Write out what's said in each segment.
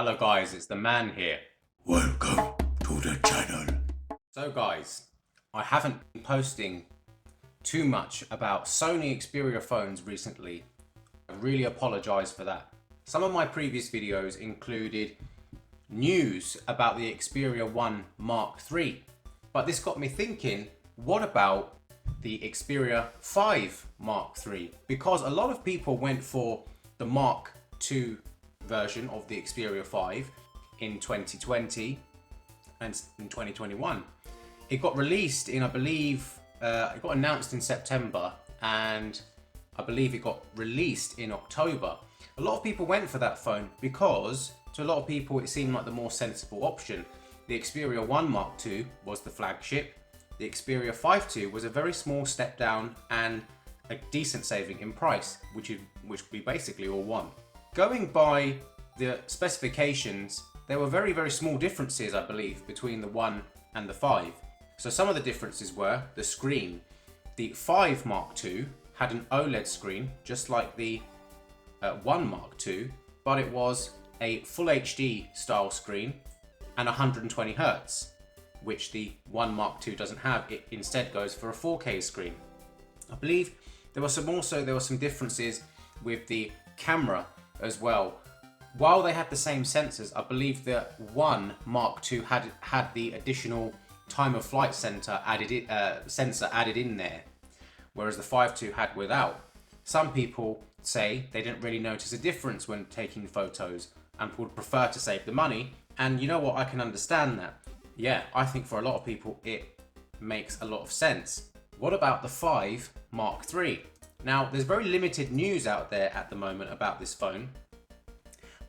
Hello guys, it's the man here. Welcome to the channel. So guys, I haven't been posting too much about Sony Xperia phones recently. I really apologise for that. Some of my previous videos included news about the Xperia 1 Mark III, but this got me thinking, what about the Xperia 5 Mark III? Because a lot of people went for the Mark II version of the Xperia 5 in 2020 and in 2021. It got released in, I believe, it got announced in September and I believe it got released in October. A lot of people went for that phone because to a lot of people it seemed like the more sensible option. The Xperia 1 Mark II was the flagship. The Xperia 5 II was a very small step down and a decent saving in price, which we basically all want. Going by the specifications, there were very, very small differences, I believe, between the 1 and the 5. So some of the differences were the screen. The 5 Mark II had an OLED screen, just like the 1 Mark II, but it was a full HD style screen and 120 Hz, which the 1 Mark II doesn't have. It instead goes for a 4K screen. I believe there were some differences with the camera as well. While they had the same sensors, I believe the 1 Mark II had the additional time of flight sensor added in there, whereas the 5 II had without. Some people say they didn't really notice a difference when taking photos and would prefer to save the money, and you know what, I can understand that. Yeah, I think for a lot of people it makes a lot of sense. What about the 5 Mark III? Now, there's very limited news out there at the moment about this phone,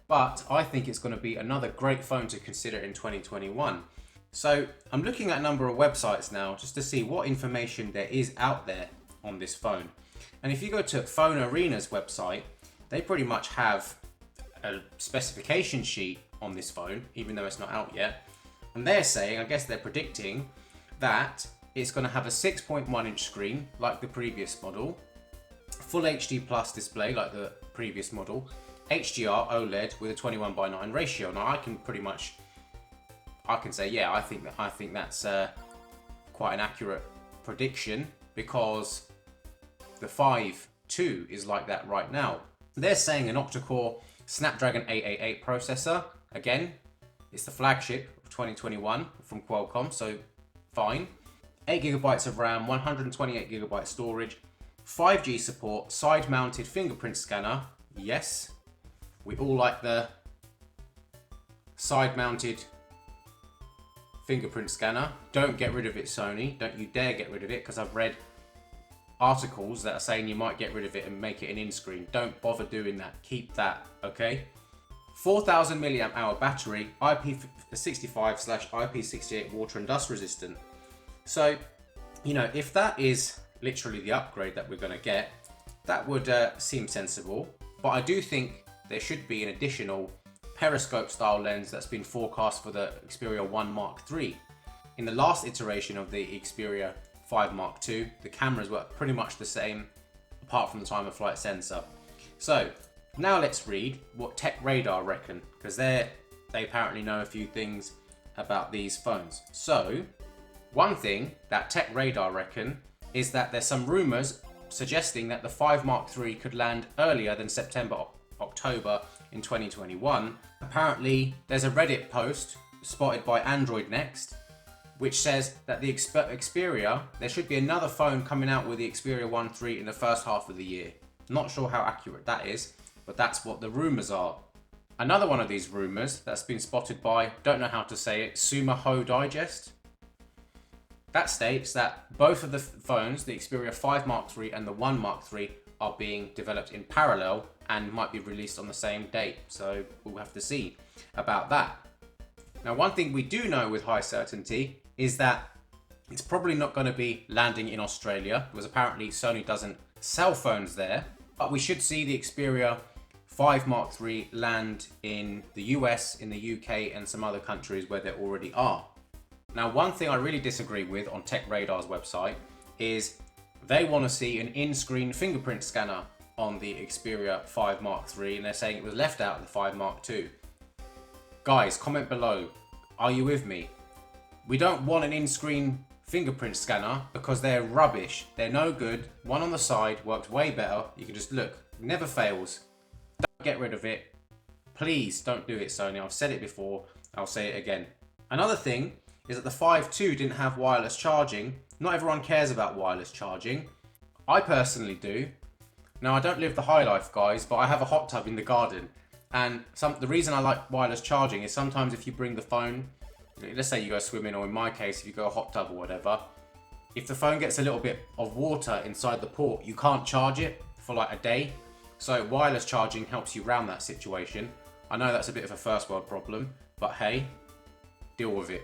but I think it's going to be another great phone to consider in 2021. So I'm looking at a number of websites now just to see what information there is out there on this phone. And if you go to Phone Arena's website, they pretty much have a specification sheet on this phone, even though it's not out yet. And they're saying, I guess they're predicting, that it's going to have a 6.1 inch screen like the previous model, Full HD Plus display like the previous model, HDR OLED with a 21:9 ratio. Now I can say, yeah, I think that's quite an accurate prediction because the 5 II is like that right now. They're saying an octa-core Snapdragon 888 processor. Again, it's the flagship of 2021 from Qualcomm, so fine. 8GB of RAM, 128GB storage, 5G support, side-mounted fingerprint scanner. Yes, we all like the side-mounted fingerprint scanner. Don't get rid of it, Sony. Don't you dare get rid of it, because I've read articles that are saying you might get rid of it and make it an in-screen. Don't bother doing that. Keep that, okay? 4,000 mAh battery, IP65/IP68 water and dust resistant. So, you know, if that is literally the upgrade that we're going to get, that would seem sensible. But I do think there should be an additional periscope style lens that's been forecast for the Xperia 1 Mark III. In the last iteration of the Xperia 5 Mark II, the cameras were pretty much the same apart from the time of flight sensor. So now let's read what Tech Radar reckon, because they apparently know a few things about these phones. So one thing that Tech Radar reckon is that there's some rumors suggesting that the 5 Mark III could land earlier than September-October in 2021. Apparently there's a Reddit post spotted by Android Next which says that the Xperia, there should be another phone coming out with the Xperia 1 III in the first half of the year. Not sure how accurate that is, but that's what the rumors are. Another one of these rumors that's been spotted by, don't know how to say it, Sumaho Digest, that states that both of the phones, the Xperia 5 Mark III and the 1 Mark III, are being developed in parallel and might be released on the same date. So we'll have to see about that. Now, one thing we do know with high certainty is that it's probably not going to be landing in Australia, because apparently Sony doesn't sell phones there. But we should see the Xperia 5 Mark III land in the US, in the UK, and some other countries where they already are. Now, one thing I really disagree with on Tech Radar's website is they want to see an in-screen fingerprint scanner on the Xperia 5 Mark III, and they're saying it was left out of the 5 Mark II. Guys, comment below. Are you with me? We don't want an in-screen fingerprint scanner because they're rubbish. They're no good. One on the side works way better. You can just look. Never fails. Don't get rid of it. Please don't do it, Sony. I've said it before. I'll say it again. Another thing is that the 5.2 didn't have wireless charging. Not everyone cares about wireless charging. I personally do. Now, I don't live the high life, guys, but I have a hot tub in the garden. And the reason I like wireless charging is sometimes if you bring the phone, let's say you go swimming, or in my case, if you go a hot tub or whatever, if the phone gets a little bit of water inside the port, you can't charge it for like a day. So wireless charging helps you around that situation. I know that's a bit of a first world problem, but hey, deal with it.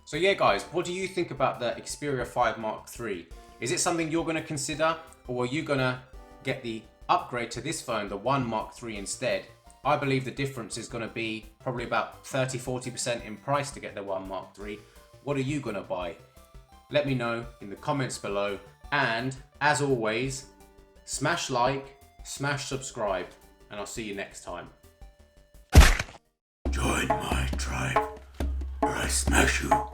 So yeah, guys, what do you think about the Xperia 5 Mark III? Is it something you're going to consider, or are you going to get the upgrade to this phone, the 1 Mark III instead? I believe the difference is going to be probably about 30-40% in price to get the 1 Mark III. What are you going to buy? Let me know in the comments below. And as always, smash like, smash subscribe, and I'll see you next time. Join my tribe, or I smash you.